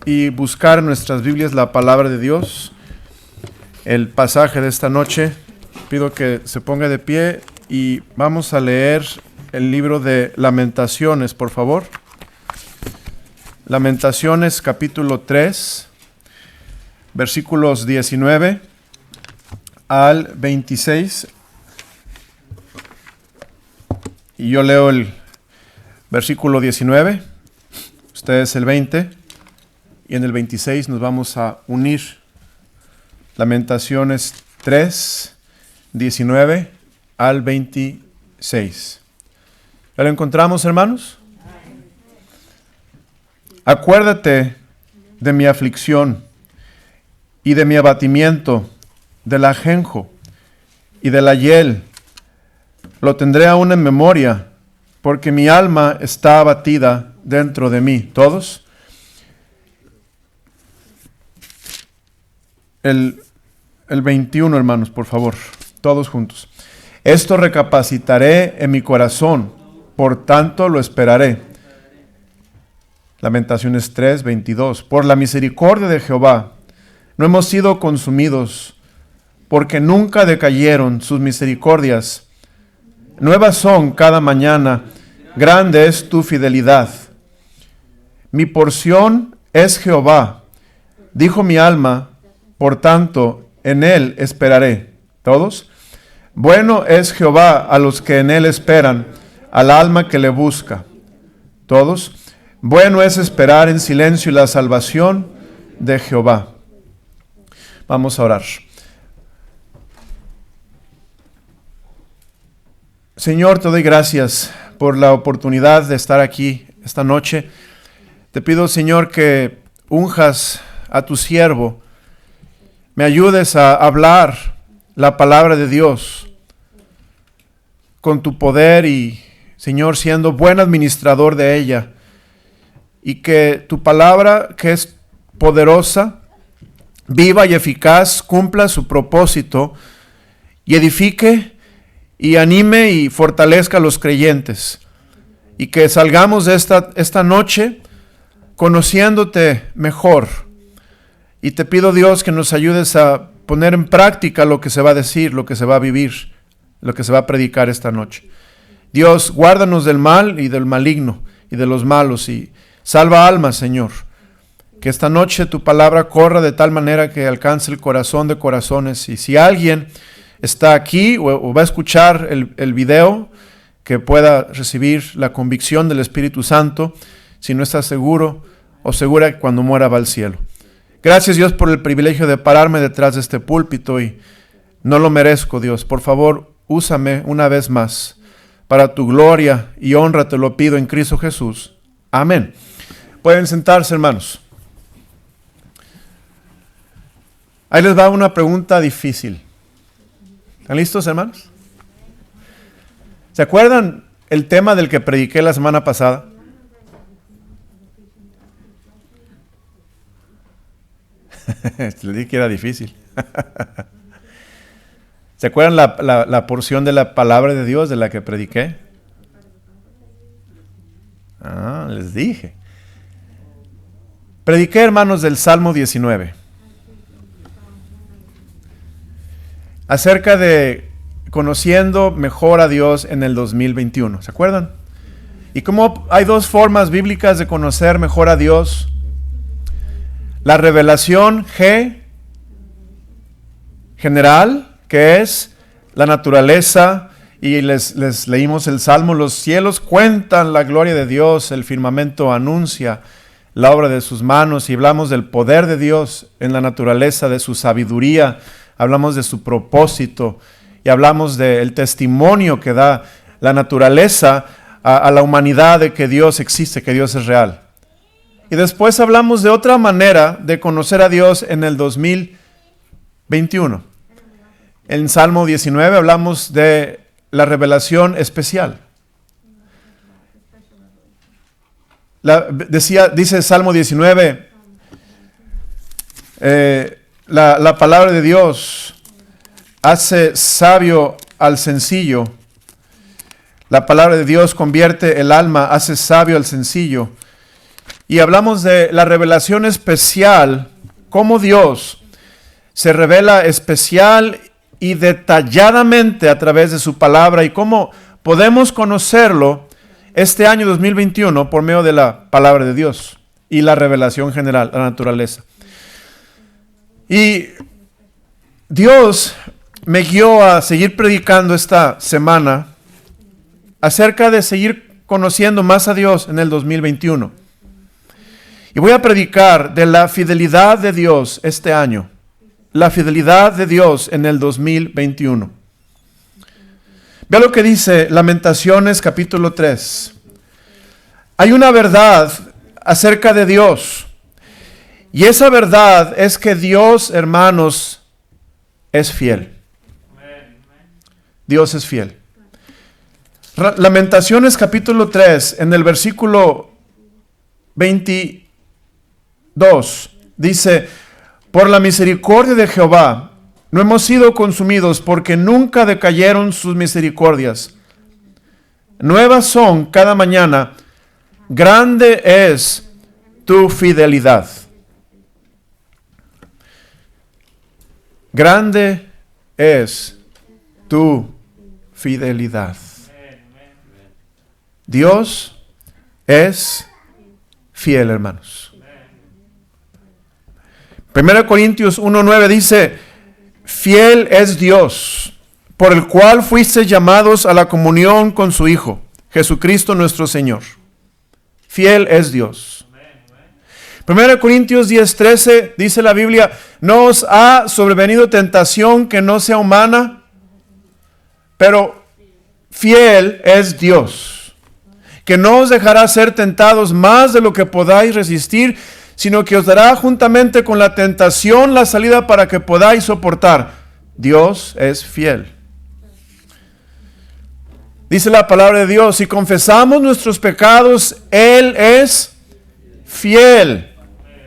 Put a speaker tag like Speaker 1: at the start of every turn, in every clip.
Speaker 1: y buscar en nuestras Biblias la palabra de Dios, el pasaje de esta noche. Pido que se ponga de pie y vamos a leer el libro de Lamentaciones, por favor. Lamentaciones capítulo 3, versículos 19 al 26. Y yo leo el versículo 19, ustedes el 20, y en el 26 nos vamos a unir. Lamentaciones 3, 19 al 26. ¿Ya lo encontramos, hermanos? Acuérdate de mi aflicción y de mi abatimiento, del ajenjo y de la hiel. Lo tendré aún en memoria, porque mi alma está abatida dentro de mí. ¿Todos? El 21, hermanos, por favor, todos juntos. Esto recapacitaré en mi corazón, por tanto lo esperaré. Lamentaciones 3, 22. Por la misericordia de Jehová, no hemos sido consumidos, porque nunca decayeron sus misericordias. Nuevas son cada mañana, grande es tu fidelidad. Mi porción es Jehová, dijo mi alma, por tanto en él esperaré. ¿Todos? Bueno es Jehová a los que en él esperan, al alma que le busca. ¿Todos? Bueno es esperar en silencio la salvación de Jehová. Vamos a orar. Señor, te doy gracias por la oportunidad de estar aquí esta noche. Te pido, Señor, que unjas a tu siervo, me ayudes a hablar la palabra de Dios con tu poder y, Señor, siendo buen administrador de ella, y que tu palabra, que es poderosa, viva y eficaz, cumpla su propósito y edifique y anime y fortalezca a los creyentes, y que salgamos de esta noche conociéndote mejor. Y te pido, Dios, que nos ayudes a poner en práctica lo que se va a decir, lo que se va a vivir, lo que se va a predicar esta noche. Dios, guárdanos del mal y del maligno y de los malos, y salva almas, Señor. Que esta noche tu palabra corra de tal manera que alcance el corazón de corazones. Y si alguien está aquí o va a escuchar el video, que pueda recibir la convicción del Espíritu Santo, si no está seguro o segura que cuando muera va al cielo. Gracias, Dios, por el privilegio de pararme detrás de este púlpito, y no lo merezco, Dios. Por favor, úsame una vez más para tu gloria y honra, te lo pido en Cristo Jesús. Amén. Pueden sentarse, hermanos. Ahí les va una pregunta difícil. ¿Están listos, hermanos? ¿Se acuerdan el tema del que prediqué la semana pasada? Les dije que era difícil. ¿Se acuerdan la porción de la palabra de Dios de la que prediqué? Les dije. Prediqué, hermanos, del Salmo 19. Acerca de conociendo mejor a Dios en el 2021. ¿Se acuerdan? Y cómo hay dos formas bíblicas de conocer mejor a Dios. La revelación general, que es la naturaleza, y les leímos el Salmo: los cielos cuentan la gloria de Dios, el firmamento anuncia la obra de sus manos, y hablamos del poder de Dios en la naturaleza, de su sabiduría, hablamos de su propósito, y hablamos del testimonio que da la naturaleza a la humanidad de que Dios existe, que Dios es real. Y después hablamos de otra manera de conocer a Dios en el 2021. En Salmo 19 hablamos de la revelación especial. Dice Salmo 19, la palabra de Dios hace sabio al sencillo. La palabra de Dios convierte el alma, hace sabio al sencillo. y hablamos de la revelación especial, cómo Dios se revela especial y detalladamente a través de su palabra y cómo podemos conocerlo este año 2021 por medio de la palabra de Dios y la revelación general, la naturaleza. Y Dios me guió a seguir predicando esta semana acerca de seguir conociendo más a Dios en el 2021. Y voy a predicar de la fidelidad de Dios este año, la fidelidad de Dios en el 2021. Vea lo que dice Lamentaciones capítulo 3. Hay una verdad acerca de Dios. Y esa verdad es que Dios, hermanos, es fiel. Dios es fiel. Lamentaciones capítulo 3, en el versículo 22, dice: por la misericordia de Jehová no hemos sido consumidos, porque nunca decayeron sus misericordias. Nuevas son cada mañana, grande es tu fidelidad. Grande es tu fidelidad. Dios es fiel, hermanos. 1 Corintios 1:9 dice: fiel es Dios, por el cual fuisteis llamados a la comunión con su Hijo, Jesucristo nuestro Señor. Fiel es Dios. 1 Corintios 10:13 dice la Biblia: no os ha sobrevenido tentación que no sea humana, pero fiel es Dios, que no os dejará ser tentados más de lo que podáis resistir, sino que os dará juntamente con la tentación la salida para que podáis soportar. Dios es fiel. Dice la palabra de Dios: si confesamos nuestros pecados, Él es fiel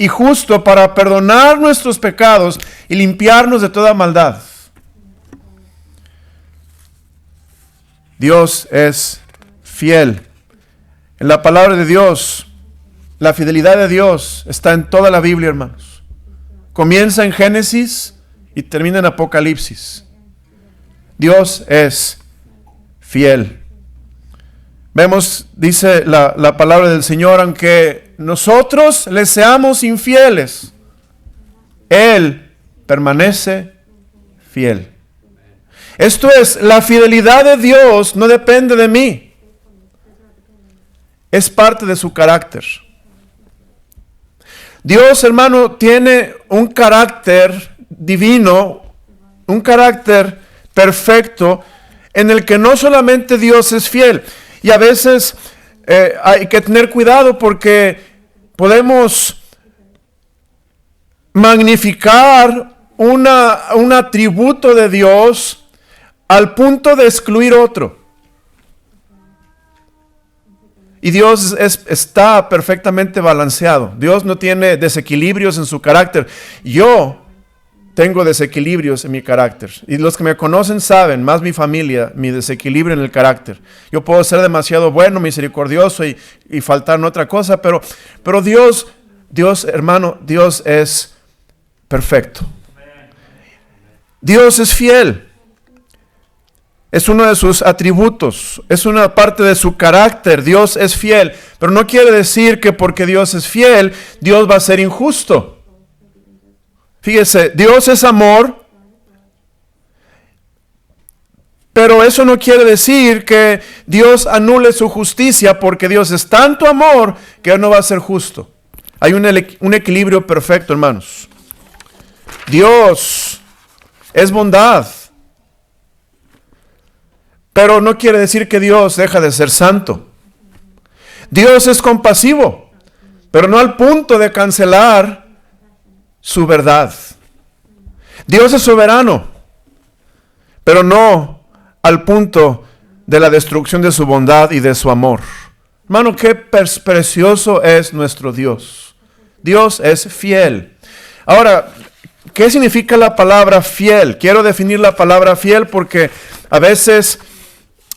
Speaker 1: y justo para perdonar nuestros pecados y limpiarnos de toda maldad. Dios es fiel. En la palabra de Dios, la fidelidad de Dios está en toda la Biblia, hermanos. Comienza en Génesis y termina en Apocalipsis. Dios es fiel. Vemos, dice la palabra del Señor, aunque nosotros le seamos infieles, Él permanece fiel. Esto es, la fidelidad de Dios no depende de mí. Es parte de su carácter. Dios, hermano, tiene un carácter divino, un carácter perfecto, en el que no solamente Dios es fiel. Y a veces hay que tener cuidado porque podemos magnificar un atributo de Dios al punto de excluir otro. Y Dios está perfectamente balanceado. Dios no tiene desequilibrios en su carácter. Yo tengo desequilibrios en mi carácter. Y los que me conocen saben, más mi familia, mi desequilibrio en el carácter. Yo puedo ser demasiado bueno, misericordioso y faltar en otra cosa, pero Dios, hermano, Dios es perfecto. Dios es fiel. Es uno de sus atributos, es una parte de su carácter. Dios es fiel, pero no quiere decir que porque Dios es fiel, Dios va a ser injusto. Fíjese, Dios es amor, pero eso no quiere decir que Dios anule su justicia, porque Dios es tanto amor que Él no va a ser justo. Hay un equilibrio perfecto, hermanos. Dios es bondad, pero no quiere decir que Dios deja de ser santo. Dios es compasivo, pero no al punto de cancelar su verdad. Dios es soberano, pero no al punto de la destrucción de su bondad y de su amor. Hermano, qué precioso es nuestro Dios. Dios es fiel. Ahora, ¿qué significa la palabra fiel? Quiero definir la palabra fiel porque a veces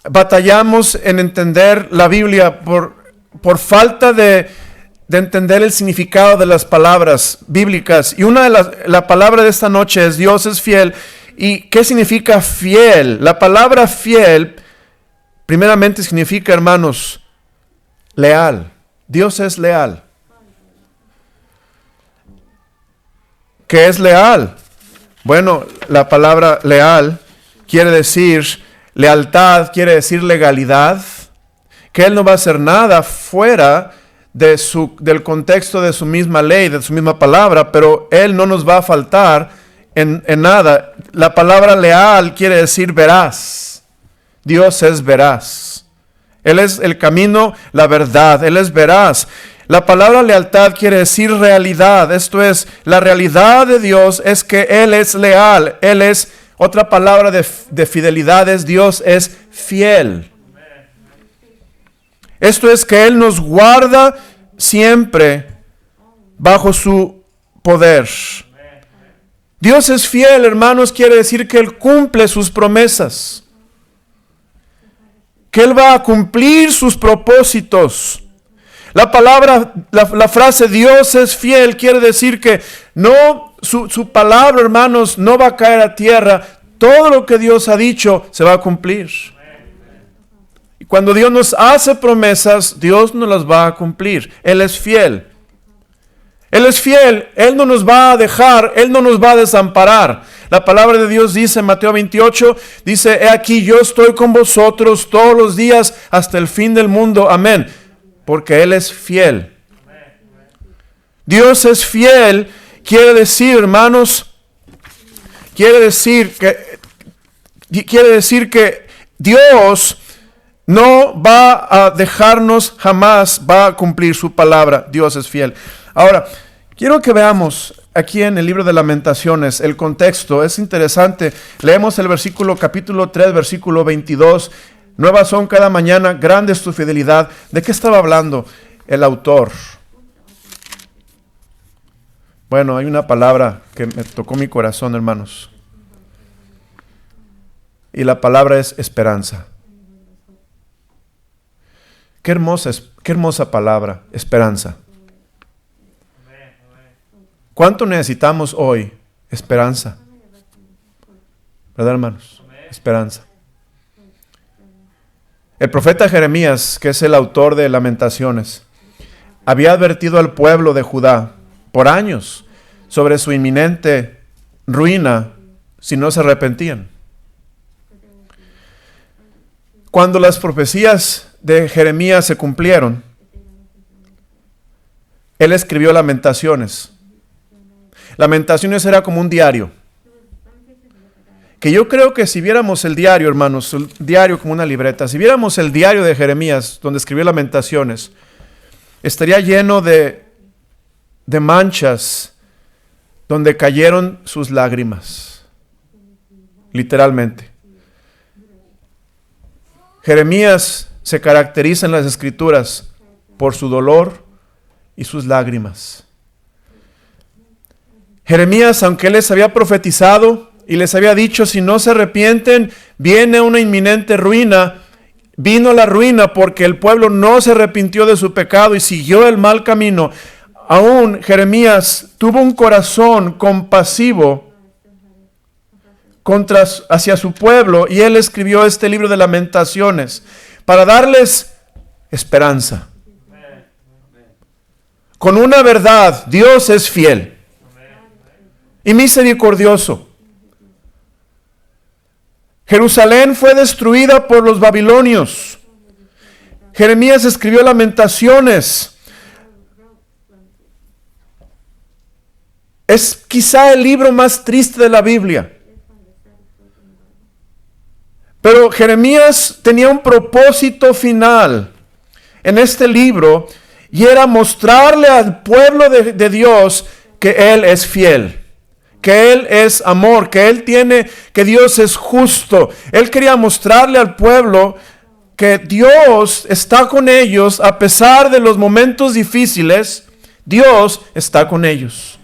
Speaker 1: batallamos en entender la Biblia por falta de de entender el significado de las palabras bíblicas. Y una de la palabra de esta noche es Dios es fiel. ¿Y qué significa fiel? La palabra fiel, primeramente significa, hermanos, leal. Dios es leal. ¿Qué es leal? Bueno, la palabra leal quiere decir lealtad, quiere decir legalidad, que Él no va a hacer nada fuera del contexto de su misma ley, de su misma palabra, pero Él no nos va a faltar en nada. La palabra leal quiere decir veraz. Dios es veraz. Él es el camino, la verdad. Él es veraz. La palabra lealtad quiere decir realidad. Esto es, la realidad de Dios es que Él es leal. Él es, otra palabra de fidelidad es Dios es fiel. Esto es que Él nos guarda siempre bajo su poder. Dios es fiel, hermanos, quiere decir que Él cumple sus promesas. Que Él va a cumplir sus propósitos. La palabra, la frase Dios es fiel quiere decir que no, su palabra, hermanos, no va a caer a tierra. Todo lo que Dios ha dicho se va a cumplir. Y cuando Dios nos hace promesas, Dios nos las va a cumplir. Él es fiel. Él es fiel. Él no nos va a dejar. Él no nos va a desamparar. La palabra de Dios dice en Mateo 28, dice, he aquí yo estoy con vosotros todos los días hasta el fin del mundo. Amén. Porque Él es fiel. Dios es fiel. Quiere decir, hermanos, quiere decir que Dios no va a dejarnos jamás, va a cumplir su palabra. Dios es fiel. Ahora, quiero que veamos aquí en el libro de Lamentaciones el contexto. Es interesante. Leemos el capítulo 3, versículo 22. Nuevas son cada mañana, grande es tu fidelidad. ¿De qué estaba hablando el autor? Bueno, hay una palabra que me tocó mi corazón, hermanos. Y la palabra es esperanza. Qué hermosa palabra, esperanza. ¿Cuánto necesitamos hoy? Esperanza. ¿Verdad, hermanos? Esperanza. El profeta Jeremías, que es el autor de Lamentaciones, había advertido al pueblo de Judá por años sobre su inminente ruina si no se arrepentían. Cuando las profecías de Jeremías se cumplieron, él escribió Lamentaciones. Lamentaciones era como un diario. Que yo creo que si viéramos el diario, hermanos, el diario como una libreta, si viéramos el diario de Jeremías, donde escribió Lamentaciones, estaría lleno de manchas donde cayeron sus lágrimas. Literalmente. Jeremías se caracteriza en las Escrituras por su dolor y sus lágrimas. Jeremías, aunque él les había profetizado y les había dicho, si no se arrepienten, viene una inminente ruina, vino la ruina porque el pueblo no se arrepintió de su pecado y siguió el mal camino. Aún Jeremías tuvo un corazón compasivo hacia su pueblo y él escribió este libro de Lamentaciones para darles esperanza. Con una verdad, Dios es fiel y misericordioso. Jerusalén fue destruida por los babilonios. Jeremías escribió Lamentaciones. Es quizá el libro más triste de la Biblia. Pero Jeremías tenía un propósito final en este libro y era mostrarle al pueblo de Dios que Él es fiel, que Él es amor, que Dios es justo. Él quería mostrarle al pueblo que Dios está con ellos a pesar de los momentos difíciles. Dios está con ellos.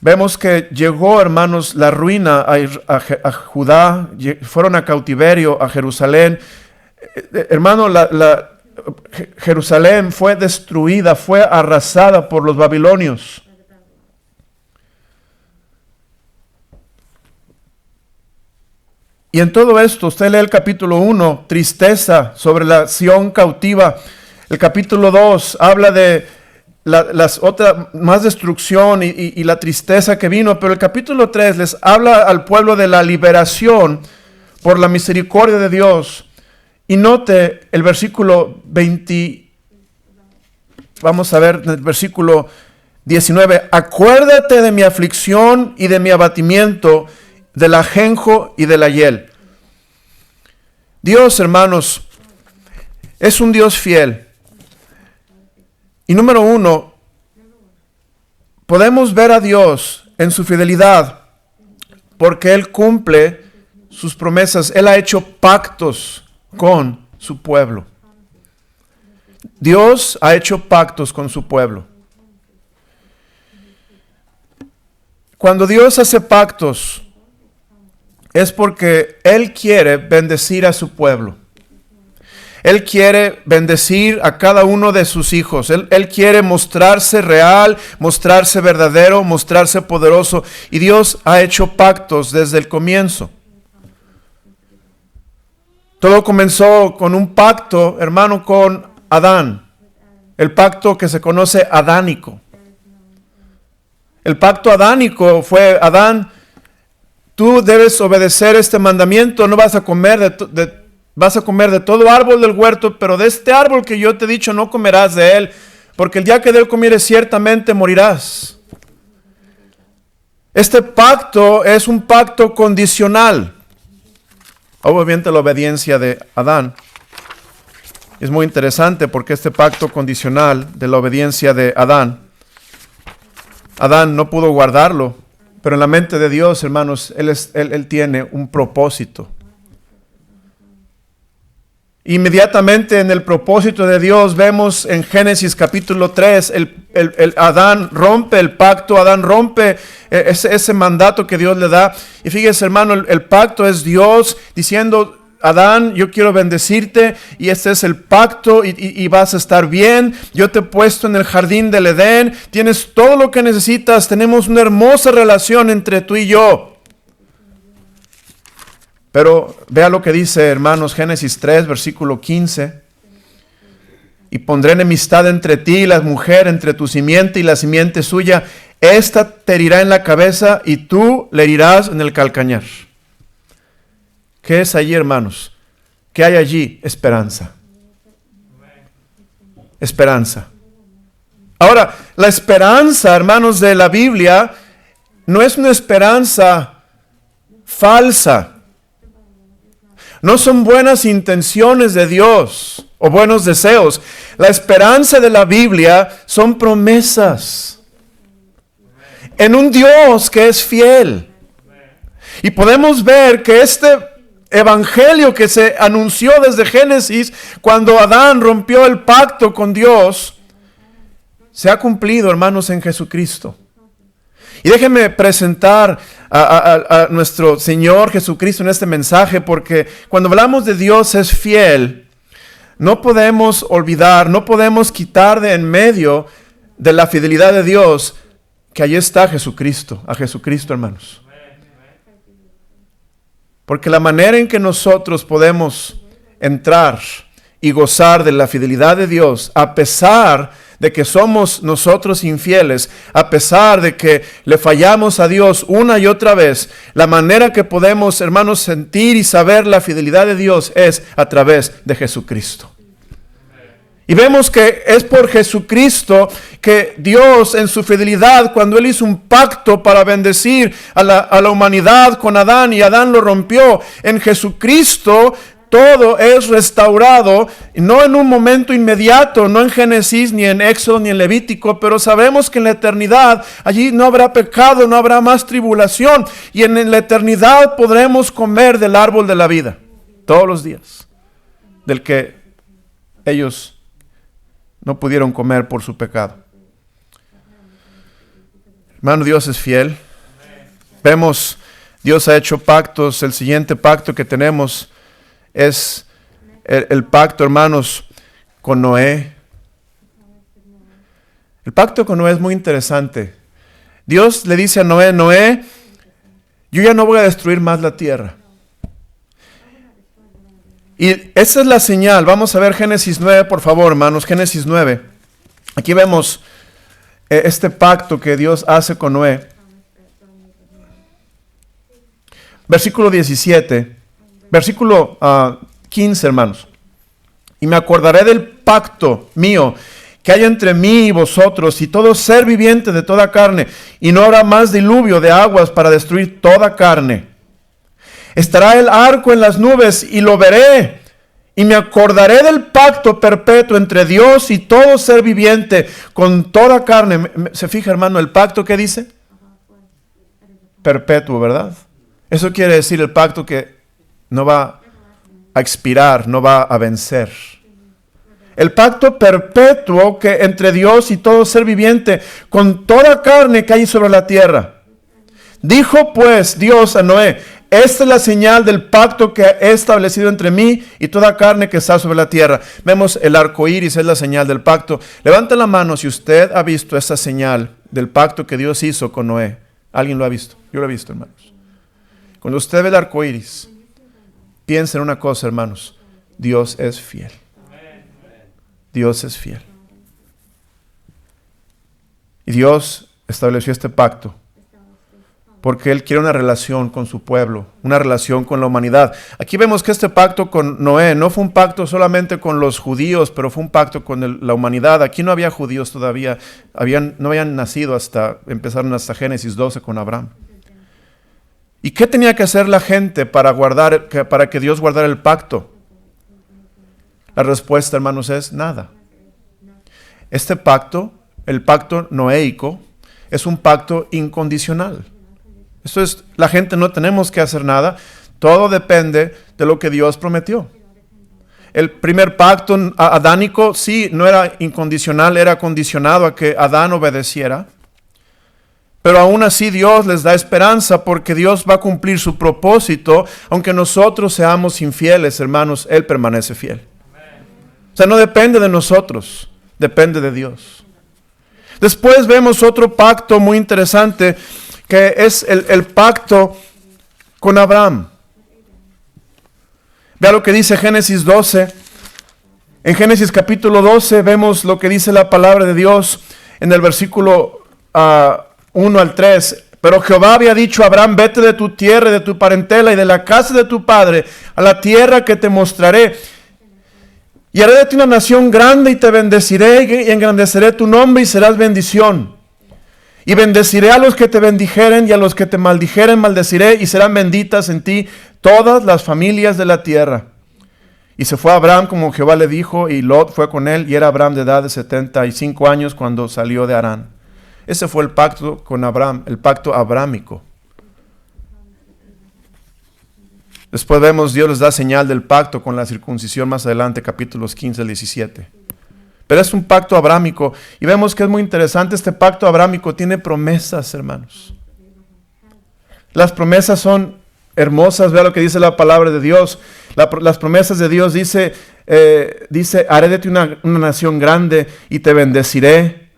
Speaker 1: Vemos que llegó, hermanos, la ruina a Judá, fueron a cautiverio a Jerusalén. Hermano, Jerusalén fue destruida, fue arrasada por los babilonios. Y en todo esto, usted lee el capítulo 1, tristeza sobre la Sión cautiva. El capítulo 2 habla de las otras, más destrucción y la tristeza que vino. Pero el capítulo 3 les habla al pueblo de la liberación por la misericordia de Dios. Y note el versículo 20, vamos a ver el versículo 19. Acuérdate de mi aflicción y de mi abatimiento, del ajenjo y de la hiel. Dios, hermanos, es un Dios fiel. Y número uno, podemos ver a Dios en su fidelidad porque Él cumple sus promesas. Él ha hecho pactos con su pueblo. Dios ha hecho pactos con su pueblo. Cuando Dios hace pactos, es porque Él quiere bendecir a su pueblo. Él quiere bendecir a cada uno de sus hijos. Él quiere mostrarse real, mostrarse verdadero, mostrarse poderoso. Y Dios ha hecho pactos desde el comienzo. Todo comenzó con un pacto, hermano, con Adán. El pacto que se conoce adánico. El pacto adánico fue: Adán, tú debes obedecer este mandamiento, no vas a comer vas a comer de todo árbol del huerto, pero de este árbol que yo te he dicho no comerás de él, porque el día que de él comieres ciertamente morirás. Este pacto es un pacto condicional. Obviamente la obediencia de Adán es muy interesante porque este pacto condicional de la obediencia de Adán no pudo guardarlo. Pero en la mente de Dios, hermanos, Él tiene un propósito. Inmediatamente en el propósito de Dios vemos en Génesis capítulo 3, Adán rompe el pacto, Adán rompe ese mandato que Dios le da. Y fíjese, hermano, el pacto es Dios diciendo: Adán, yo quiero bendecirte y este es el pacto y vas a estar bien. Yo te he puesto en el jardín del Edén, tienes todo lo que necesitas, tenemos una hermosa relación entre tú y yo. Pero vea lo que dice, hermanos, Génesis 3, versículo 15. Y pondré enemistad entre ti y la mujer, entre tu simiente y la simiente suya. Esta te herirá en la cabeza y tú le herirás en el calcañar. ¿Qué es allí, hermanos? ¿Qué hay allí? Esperanza. Esperanza. Ahora, la esperanza, hermanos, de la Biblia no es una esperanza falsa. No son buenas intenciones de Dios o buenos deseos. La esperanza de la Biblia son promesas en un Dios que es fiel. Y podemos ver que este evangelio que se anunció desde Génesis, cuando Adán rompió el pacto con Dios, se ha cumplido, hermanos, en Jesucristo. Y déjenme presentar a nuestro Señor Jesucristo en este mensaje, porque cuando hablamos de Dios es fiel, no podemos olvidar, no podemos quitar de en medio de la fidelidad de Dios que allí está Jesucristo, a Jesucristo, hermanos. Porque la manera en que nosotros podemos entrar y gozar de la fidelidad de Dios, a pesar de que somos nosotros infieles, a pesar de que le fallamos a Dios una y otra vez, la manera que podemos, hermanos, sentir y saber la fidelidad de Dios es a través de Jesucristo. Y vemos que es por Jesucristo que Dios, en su fidelidad, cuando Él hizo un pacto para bendecir a la humanidad con Adán, y Adán lo rompió, en Jesucristo todo es restaurado, no en un momento inmediato, no en Génesis, ni en Éxodo, ni en Levítico, pero sabemos que en la eternidad, allí no habrá pecado, no habrá más tribulación, y en la eternidad podremos comer del árbol de la vida, todos los días, del que ellos no pudieron comer por su pecado. Hermano, Dios es fiel. Vemos, Dios ha hecho pactos. El siguiente pacto que tenemos es el pacto, hermanos, con Noé. El pacto con Noé es muy interesante. Dios le dice a Noé, Noé, yo ya no voy a destruir más la tierra. Y esa es la señal. Vamos a ver Génesis 9, por favor, hermanos. Génesis 9. Aquí vemos este pacto que Dios hace con Noé. Versículo 17. Versículo 15, hermanos. Y me acordaré del pacto mío que hay entre mí y vosotros y todo ser viviente de toda carne, y no habrá más diluvio de aguas para destruir toda carne. Estará el arco en las nubes y lo veré, y me acordaré del pacto perpetuo entre Dios y todo ser viviente con toda carne. ¿Se fija, hermano, el pacto que dice? Perpetuo, ¿verdad? Eso quiere decir el pacto que no va a expirar, no va a vencer. El pacto perpetuo que entre Dios y todo ser viviente con toda carne que hay sobre la tierra. Dijo pues Dios a Noé, esta es la señal del pacto que he establecido entre mí y toda carne que está sobre la tierra. Vemos el arco iris, es la señal del pacto. Levanta la mano si usted ha visto esa señal del pacto que Dios hizo con Noé. ¿Alguien lo ha visto? Yo lo he visto, hermanos. Cuando usted ve el arco iris, piensa en una cosa, hermanos. Dios es fiel. Dios es fiel. Y Dios estableció este pacto porque Él quiere una relación con su pueblo, una relación con la humanidad. Aquí vemos que este pacto con Noé no fue un pacto solamente con los judíos, pero fue un pacto con la humanidad. Aquí no había judíos todavía, no habían nacido empezaron hasta Génesis 12 con Abraham. ¿Y qué tenía que hacer la gente para que Dios guardara el pacto? La respuesta, hermanos, es nada. Este pacto, el pacto noéico, es un pacto incondicional. Esto es, la gente no tenemos que hacer nada. Todo depende de lo que Dios prometió. El primer pacto adánico, sí, no era incondicional, era condicionado a que Adán obedeciera. Pero aún así Dios les da esperanza porque Dios va a cumplir su propósito. Aunque nosotros seamos infieles, hermanos, Él permanece fiel. O sea, no depende de nosotros, depende de Dios. Después vemos otro pacto muy interesante, que es el pacto con Abraham. Vea lo que dice Génesis 12. En Génesis capítulo 12 vemos lo que dice la palabra de Dios en el versículo 1 al 3. Pero Jehová había dicho a Abraham, vete de tu tierra y de tu parentela y de la casa de tu padre a la tierra que te mostraré. Y haré de ti una nación grande y te bendeciré y engrandeceré tu nombre y serás bendición. Y bendeciré a los que te bendijeren y a los que te maldijeren maldeciré y serán benditas en ti todas las familias de la tierra. Y se fue Abraham como Jehová le dijo y Lot fue con él y era Abraham de edad de 75 años cuando salió de Harán. Ese fue el pacto con Abraham, el pacto abrámico. Después vemos Dios les da señal del pacto con la circuncisión más adelante, capítulos 15 al 17. Pero es un pacto abrámico y vemos que es muy interesante. Este pacto abrámico tiene promesas, hermanos. Las promesas son hermosas. Vea lo que dice la palabra de Dios. Las promesas de Dios dice, haré de ti una nación grande y te bendeciré.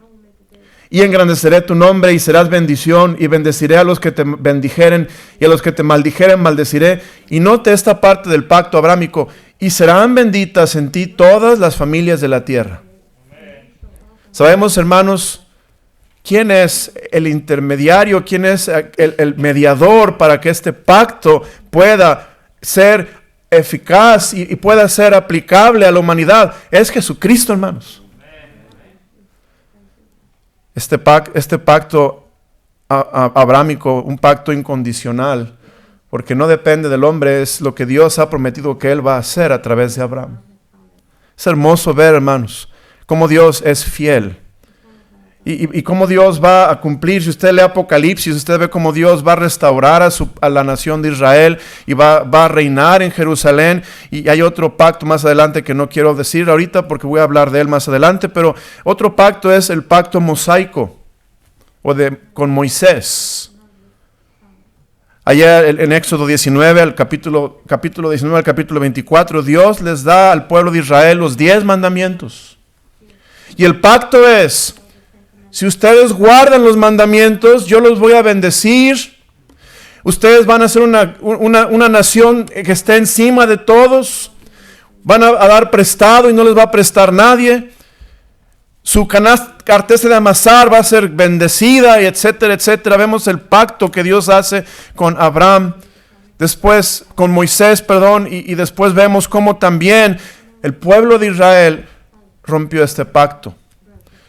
Speaker 1: Y engrandeceré tu nombre y serás bendición y bendeciré a los que te bendijeren y a los que te maldijeren maldeciré. Y note esta parte del pacto abrámico. Y serán benditas en ti todas las familias de la tierra. Sabemos, hermanos, quién es el intermediario, quién es el mediador para que este pacto pueda ser eficaz y pueda ser aplicable a la humanidad. Es Jesucristo, hermanos. Este pacto abrámico, un pacto incondicional, porque no depende del hombre, es lo que Dios ha prometido que Él va a hacer a través de Abraham. Es hermoso ver, hermanos, cómo Dios es fiel y cómo Dios va a cumplir. Si usted lee Apocalipsis, usted ve cómo Dios va a restaurar a la nación de Israel y va a reinar en Jerusalén. Y hay otro pacto más adelante que no quiero decir ahorita porque voy a hablar de él más adelante, pero otro pacto es el pacto mosaico con Moisés. Allá en Éxodo 19, al capítulo 19 al capítulo 24, Dios les da al pueblo de Israel los 10 mandamientos. Y el pacto es, si ustedes guardan los mandamientos, yo los voy a bendecir. Ustedes van a ser una nación que esté encima de todos. Van a dar prestado y no les va a prestar nadie. Su cartesa de amasar va a ser bendecida, y etcétera, etcétera. Vemos el pacto que Dios hace con Abraham, después con Moisés, y después vemos cómo también el pueblo de Israel rompió este pacto.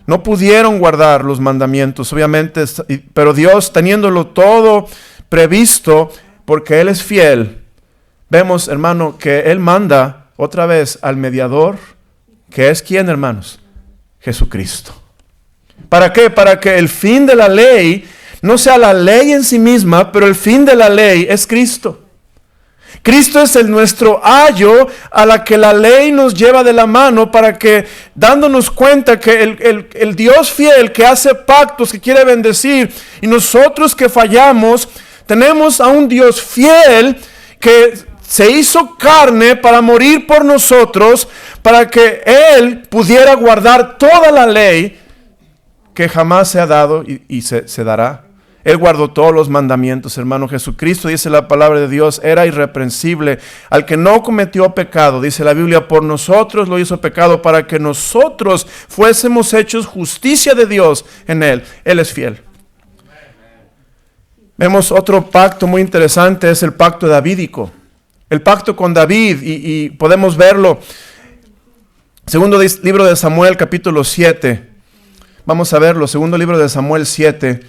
Speaker 1: No pudieron guardar los mandamientos, obviamente, pero Dios, teniéndolo todo previsto, porque Él es fiel, vemos, hermano, que Él manda otra vez al mediador, que es ¿quién, hermanos? Jesucristo. ¿Para qué? Para que el fin de la ley no sea la ley en sí misma, pero el fin de la ley es Cristo. Cristo es nuestro ayo a la que la ley nos lleva de la mano, para que, dándonos cuenta que el Dios fiel que hace pactos, que quiere bendecir, y nosotros que fallamos, tenemos a un Dios fiel que se hizo carne para morir por nosotros, para que Él pudiera guardar toda la ley que jamás se ha dado y se dará. Él guardó todos los mandamientos, hermano. Jesucristo, dice la palabra de Dios, era irreprensible. Al que no cometió pecado, dice la Biblia, por nosotros lo hizo pecado, para que nosotros fuésemos hechos justicia de Dios en Él. Él es fiel. Vemos otro pacto muy interesante, es el pacto davídico. El pacto con David, y podemos verlo. Segundo libro de Samuel, capítulo 7. Vamos a verlo, segundo libro de Samuel 7.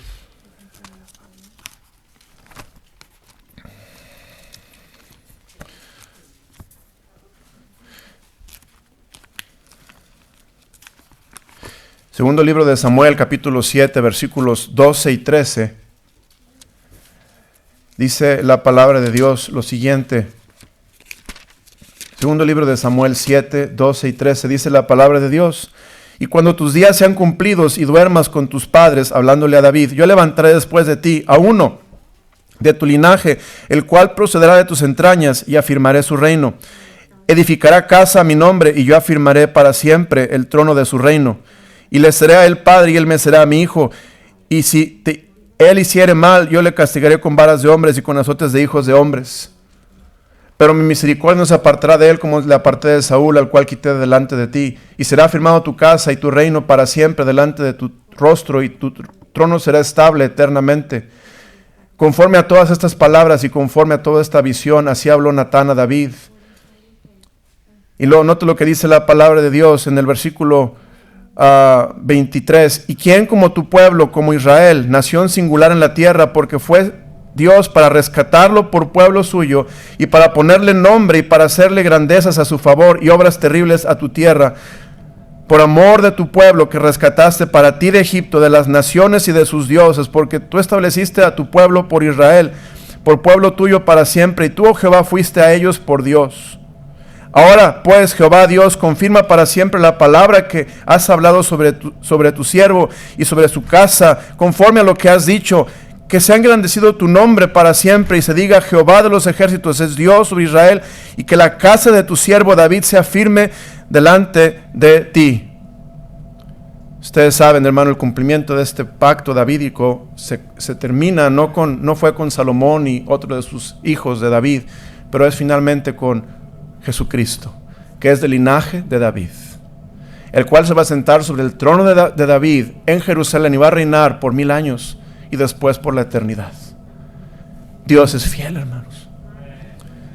Speaker 1: Segundo libro de Samuel, capítulo 7, versículos 12 y 13. Dice la palabra de Dios lo siguiente. Segundo libro de Samuel 7, 12 y 13, dice la palabra de Dios: y cuando tus días sean cumplidos y duermas con tus padres, hablándole a David, yo levantaré después de ti a uno de tu linaje, el cual procederá de tus entrañas, y afirmaré su reino. Edificará casa a mi nombre, y yo afirmaré para siempre el trono de su reino. Y le seré a él padre, y él me será mi hijo. Y si él hiciere mal, yo le castigaré con varas de hombres y con azotes de hijos de hombres. Pero mi misericordia no se apartará de él, como le aparté de Saúl, al cual quité delante de ti. Y será afirmado tu casa y tu reino para siempre delante de tu rostro, y tu trono será estable eternamente. Conforme a todas estas palabras y conforme a toda esta visión, así habló Natán a David. Y luego nota lo que dice la palabra de Dios en el versículo 23. Y quién como tu pueblo, como Israel, nación singular en la tierra, porque fue Dios para rescatarlo por pueblo suyo, y para ponerle nombre, y para hacerle grandezas a su favor y obras terribles a tu tierra, por amor de tu pueblo que rescataste para ti de Egipto, de las naciones y de sus dioses, porque tú estableciste a tu pueblo por Israel, por pueblo tuyo para siempre, y tú, oh Jehová, fuiste a ellos por Dios. Ahora pues, Jehová Dios, confirma para siempre la palabra que has hablado sobre tu siervo y sobre su casa, conforme a lo que has dicho, que sea engrandecido tu nombre para siempre, y se diga: Jehová de los ejércitos es Dios sobre Israel, y que la casa de tu siervo David sea firme delante de ti. Ustedes saben, hermano, el cumplimiento de este pacto davídico se termina, no fue con Salomón y otro de sus hijos de David, pero es finalmente con Jesucristo, que es del linaje de David, el cual se va a sentar sobre el trono de David en Jerusalén, y va a reinar por 1000 años y después por la eternidad. Dios es fiel, hermanos.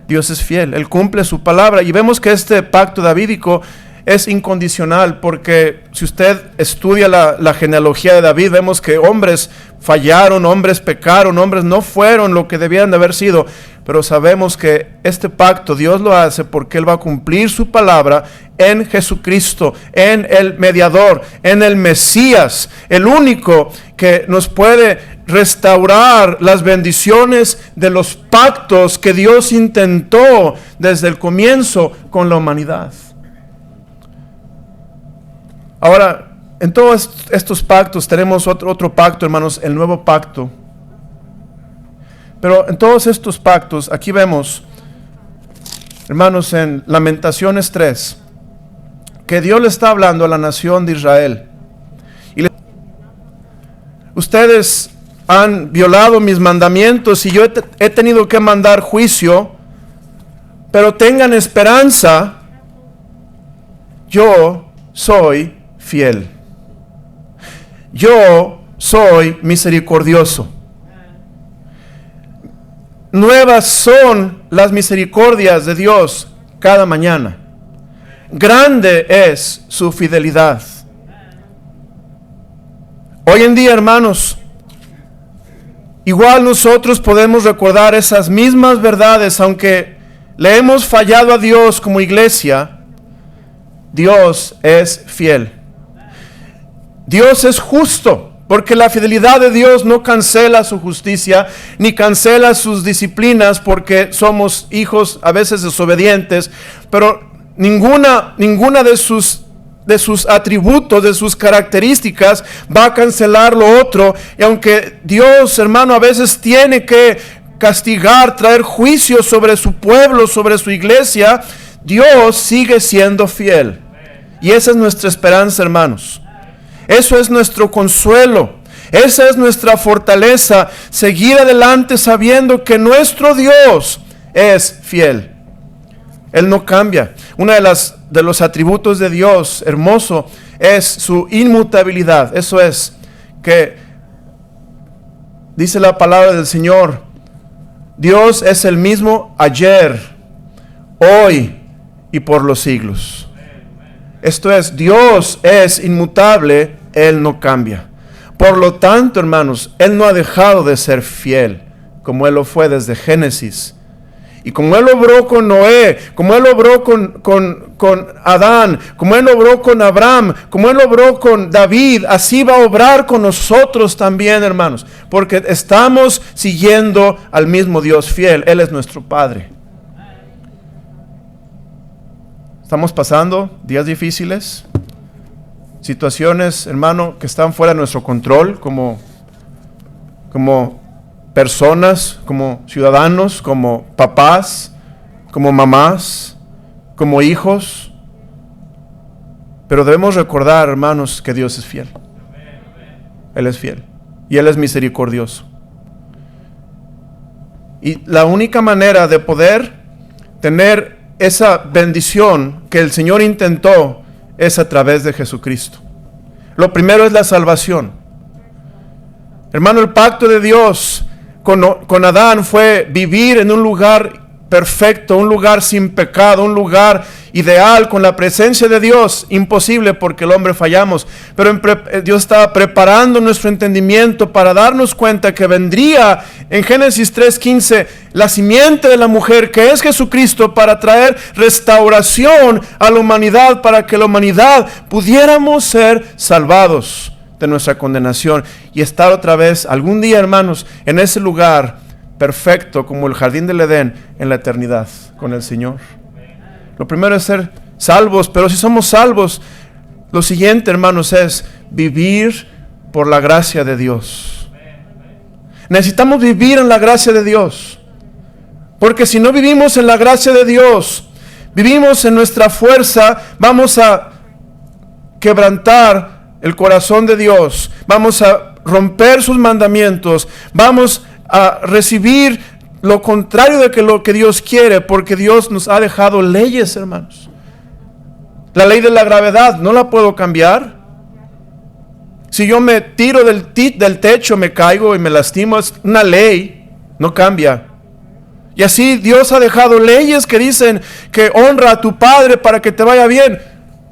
Speaker 1: Dios es fiel, Él cumple su palabra, y vemos que este pacto davídico es incondicional, porque si usted estudia la genealogía de David, vemos que hombres fallaron, hombres pecaron, hombres no fueron lo que debían de haber sido, pero sabemos que este pacto Dios lo hace porque Él va a cumplir su palabra en Jesucristo, en el mediador, en el Mesías, el único que nos puede restaurar las bendiciones de los pactos que Dios intentó desde el comienzo con la humanidad. Ahora, en todos estos pactos tenemos otro pacto, hermanos, el nuevo pacto. Pero en todos estos pactos, aquí vemos, hermanos, en Lamentaciones 3, que Dios le está hablando a la nación de Israel. Ustedes han violado mis mandamientos y yo he tenido que mandar juicio, pero tengan esperanza, yo soy fiel. Yo soy misericordioso. Nuevas son las misericordias de Dios cada mañana. Grande es su fidelidad. Hoy en día, hermanos, igual nosotros podemos recordar esas mismas verdades, aunque le hemos fallado a Dios como iglesia. Dios es fiel. Dios es justo, porque la fidelidad de Dios no cancela su justicia, ni cancela sus disciplinas, porque somos hijos a veces desobedientes, pero ninguna de sus atributos, de sus características va a cancelar lo otro. Y aunque Dios, hermano, a veces tiene que castigar, traer juicio sobre su pueblo, sobre su iglesia, Dios sigue siendo fiel. Y esa es nuestra esperanza, hermanos. Eso es nuestro consuelo. Esa es nuestra fortaleza. Seguir adelante sabiendo que nuestro Dios es fiel. Él no cambia. Uno de los atributos de Dios hermoso es su inmutabilidad. Eso es que dice la palabra del Señor: Dios es el mismo ayer, hoy y por los siglos. Esto es, Dios es inmutable, Él no cambia. Por lo tanto, hermanos, Él no ha dejado de ser fiel, como Él lo fue desde Génesis. Y como Él obró con Noé, como Él obró con Adán, como Él obró con Abraham, como Él obró con David, así va a obrar con nosotros también, hermanos. Porque estamos siguiendo al mismo Dios fiel. Él es nuestro Padre. Estamos pasando días difíciles, situaciones, hermano, que están fuera de nuestro control, como personas, como ciudadanos, como papás, como mamás, como hijos. Pero debemos recordar, hermanos, que Dios es fiel. Él es fiel y Él es misericordioso. Y la única manera de poder tener esa bendición que el Señor intentó es a través de Jesucristo. Lo primero es la salvación. Hermano, el pacto de Dios con Adán fue vivir en un lugar perfecto, un lugar sin pecado, un lugar ideal, con la presencia de Dios. Imposible porque el hombre fallamos, pero Dios estaba preparando nuestro entendimiento para darnos cuenta que vendría en Génesis 3:15 la simiente de la mujer, que es Jesucristo, para traer restauración a la humanidad, para que la humanidad pudiéramos ser salvados de nuestra condenación y estar otra vez algún día, hermanos, en ese lugar perfecto como el jardín del Edén en la eternidad con el Señor. Lo primero es ser salvos, pero si somos salvos, lo siguiente, hermanos, es vivir por la gracia de Dios. Necesitamos vivir en la gracia de Dios, porque si no vivimos en la gracia de Dios, vivimos en nuestra fuerza, vamos a quebrantar el corazón de Dios, vamos a romper sus mandamientos, vamos a recibir lo contrario de lo que Dios quiere, porque Dios nos ha dejado leyes, hermanos. La ley de la gravedad no la puedo cambiar. Si yo me tiro del techo, me caigo y me lastimo, es una ley, no cambia. Y así Dios ha dejado leyes que dicen que honra a tu padre para que te vaya bien.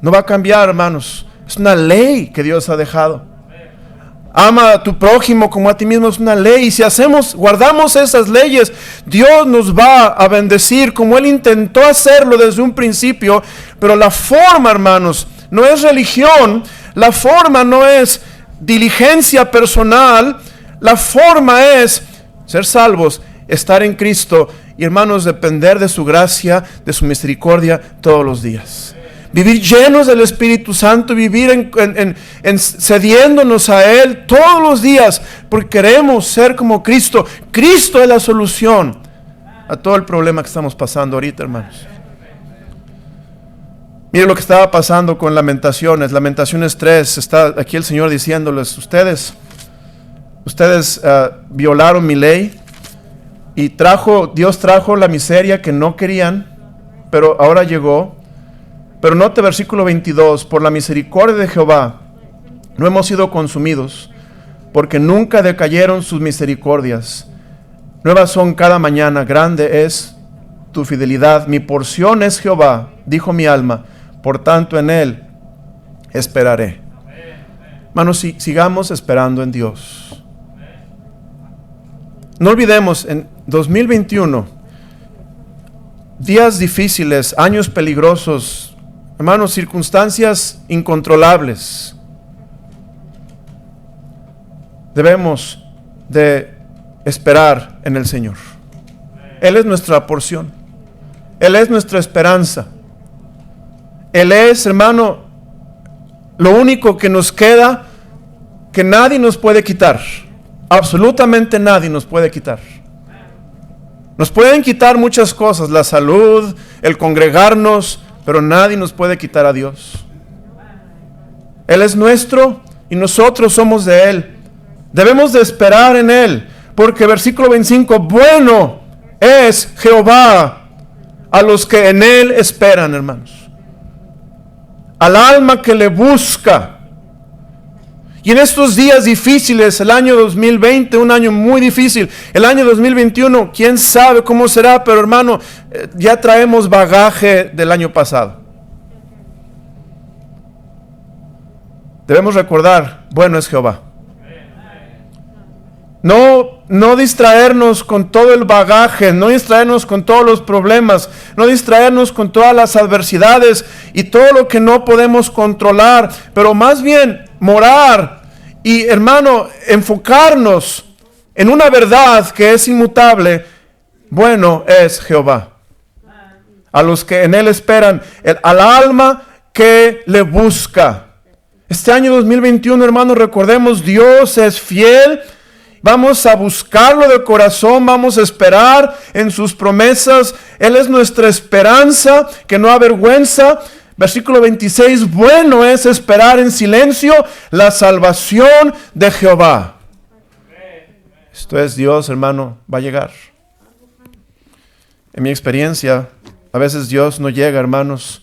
Speaker 1: No va a cambiar, hermanos. Es una ley que Dios ha dejado. Ama a tu prójimo como a ti mismo, es una ley. Y si guardamos esas leyes, Dios nos va a bendecir como Él intentó hacerlo desde un principio. Pero la forma, hermanos, no es religión. La forma no es diligencia personal. La forma es ser salvos, estar en Cristo y, hermanos, depender de su gracia, de su misericordia todos los días. vivir llenos del Espíritu Santo, vivir cediéndonos a Él todos los días, porque queremos ser como Cristo. Cristo es la solución a todo el problema que estamos pasando ahorita, hermanos. Mire lo que estaba pasando con Lamentaciones. Lamentaciones 3, está aquí el Señor diciéndoles, ustedes violaron mi ley y Dios trajo la miseria que no querían, pero ahora llegó. Pero note versículo 22, por la misericordia de Jehová no hemos sido consumidos, porque nunca decayeron sus misericordias. Nuevas son cada mañana, grande es tu fidelidad. Mi porción es Jehová, dijo mi alma, por tanto en Él esperaré. Hermanos, sigamos esperando en Dios. No olvidemos, en 2021, días difíciles, años peligrosos, hermanos, circunstancias incontrolables. Debemos de esperar en el Señor. Él es nuestra porción. Él es nuestra esperanza. Él es, hermano, lo único que nos queda, que nadie nos puede quitar. Absolutamente nadie nos puede quitar. Nos pueden quitar muchas cosas, la salud, el congregarnos, pero nadie nos puede quitar a Dios. Él es nuestro y nosotros somos de Él. Debemos de esperar en Él, porque versículo 25, bueno es Jehová a los que en Él esperan, hermanos. Al alma que le busca. Y en estos días difíciles, el año 2020, un año muy difícil, el año 2021, quién sabe cómo será, pero hermano, ya traemos bagaje del año pasado. Debemos recordar, bueno es Jehová. No distraernos con todo el bagaje, no distraernos con todos los problemas, no distraernos con todas las adversidades y todo lo que no podemos controlar, pero más bien morar y, hermano, enfocarnos en una verdad que es inmutable. Bueno es Jehová a los que en Él esperan, al alma que le busca. Este año 2021, hermano, recordemos, Dios es fiel. Vamos a buscarlo de corazón, vamos a esperar en sus promesas. Él es nuestra esperanza que no avergüenza. Versículo 26, bueno es esperar en silencio la salvación de Jehová. Esto es Dios, hermano, va a llegar. En mi experiencia, a veces Dios no llega, hermanos,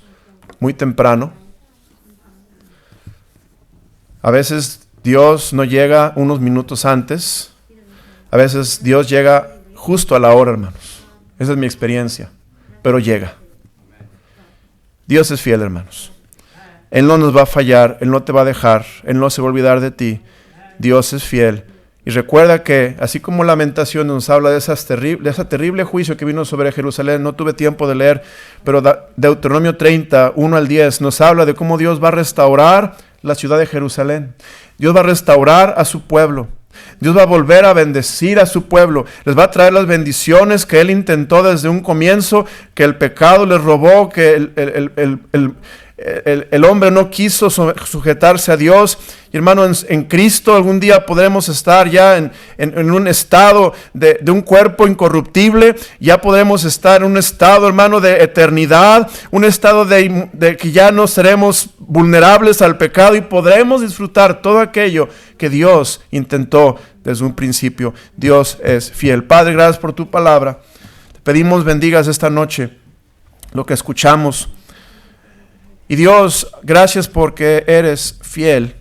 Speaker 1: muy temprano. A veces Dios no llega unos minutos antes. A veces Dios llega justo a la hora, hermanos. Esa es mi experiencia. Pero llega. Dios es fiel, hermanos. Él no nos va a fallar. Él no te va a dejar. Él no se va a olvidar de ti. Dios es fiel. Y recuerda que, así como Lamentaciones nos habla de ese terrible juicio que vino sobre Jerusalén, no tuve tiempo de leer, pero Deuteronomio 30, 1 al 10, nos habla de cómo Dios va a restaurar la ciudad de Jerusalén. Dios va a restaurar a su pueblo. Dios va a volver a bendecir a su pueblo. Les va a traer las bendiciones que Él intentó desde un comienzo, que el pecado les robó, que el hombre no quiso sujetarse a Dios. Y hermano, en Cristo algún día podremos estar ya en un estado de un cuerpo incorruptible. Ya podremos estar en un estado, hermano, de eternidad. Un estado de que ya no seremos vulnerables al pecado y podremos disfrutar todo aquello que Dios intentó desde un principio. Dios es fiel. Padre, gracias por tu palabra. Te pedimos bendigas esta noche lo que escuchamos. Y Dios, gracias porque eres fiel.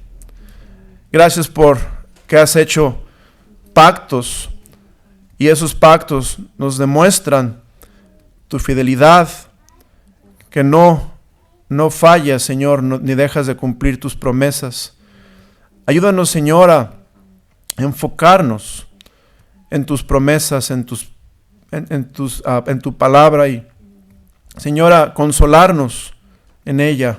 Speaker 1: Gracias por que has hecho pactos. Y esos pactos nos demuestran tu fidelidad. Que no fallas, Señor, ni dejas de cumplir tus promesas. Ayúdanos, Señor, a enfocarnos en tus promesas, en tu palabra. Y, Señor, a consolarnos en ella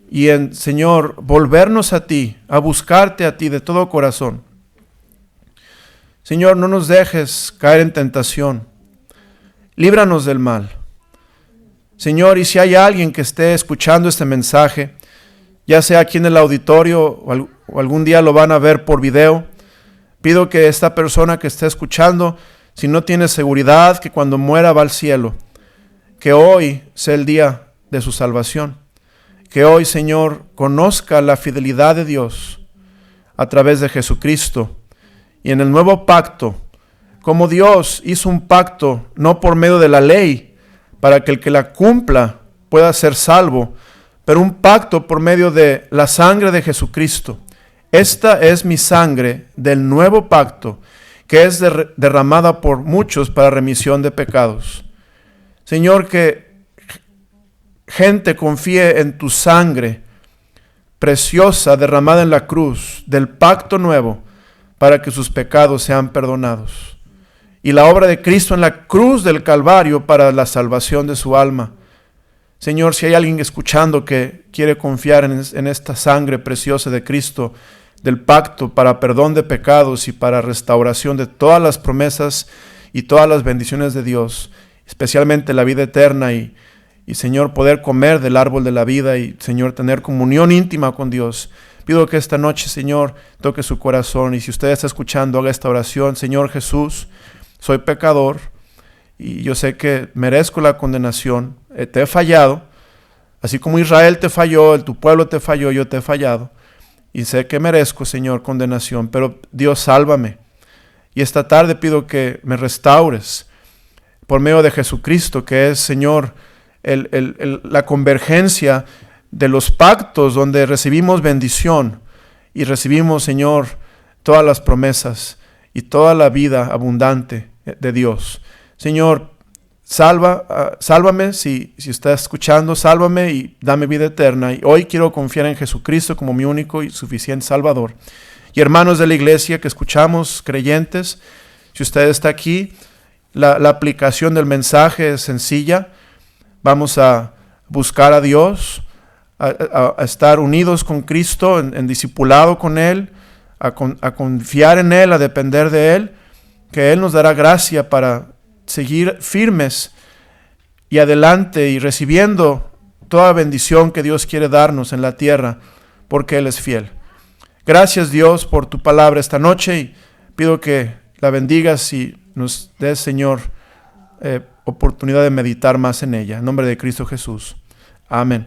Speaker 1: y Señor, volvernos a ti, a buscarte a ti de todo corazón. Señor, no nos dejes caer en tentación. Líbranos del mal. Señor, y si hay alguien que esté escuchando este mensaje, ya sea aquí en el auditorio o algún día lo van a ver por video, pido que esta persona que esté escuchando, si no tiene seguridad que cuando muera va al cielo, que hoy sea el día de su salvación. Que hoy, Señor, conozca la fidelidad de Dios a través de Jesucristo. Y en el nuevo pacto, como Dios hizo un pacto no por medio de la ley, para que el que la cumpla pueda ser salvo, pero un pacto por medio de la sangre de Jesucristo. Esta es mi sangre del nuevo pacto, que es derramada por muchos para remisión de pecados. Señor, que gente confíe en tu sangre preciosa derramada en la cruz del pacto nuevo para que sus pecados sean perdonados. Y la obra de Cristo en la cruz del Calvario para la salvación de su alma. Señor, si hay alguien escuchando que quiere confiar en esta sangre preciosa de Cristo, del pacto para perdón de pecados y para restauración de todas las promesas y todas las bendiciones de Dios, especialmente la vida eterna y Señor, poder comer del árbol de la vida y Señor, tener comunión íntima con Dios. Pido que esta noche, Señor, toque su corazón y si usted está escuchando, haga esta oración. Señor Jesús, soy pecador y yo sé que merezco la condenación. Te he fallado, así como Israel te falló, tu pueblo te falló, yo te he fallado. Y sé que merezco, Señor, condenación, pero Dios, sálvame. Y esta tarde pido que me restaures por medio de Jesucristo, que es, Señor, la convergencia de los pactos donde recibimos bendición y recibimos, Señor, todas las promesas y toda la vida abundante de Dios. Señor, sálvame, si estás escuchando, sálvame y dame vida eterna. Y hoy quiero confiar en Jesucristo como mi único y suficiente Salvador. Y hermanos de la iglesia que escuchamos, creyentes, si usted está aquí, la aplicación del mensaje es sencilla. Vamos a buscar a Dios, a estar unidos con Cristo, en discipulado con Él, a confiar en Él, a depender de Él, que Él nos dará gracia para seguir firmes y adelante y recibiendo toda bendición que Dios quiere darnos en la tierra, porque Él es fiel. Gracias, Dios, por tu palabra esta noche y pido que la bendigas y nos des, Señor, oportunidad de meditar más en ella. En nombre de Cristo Jesús. Amén.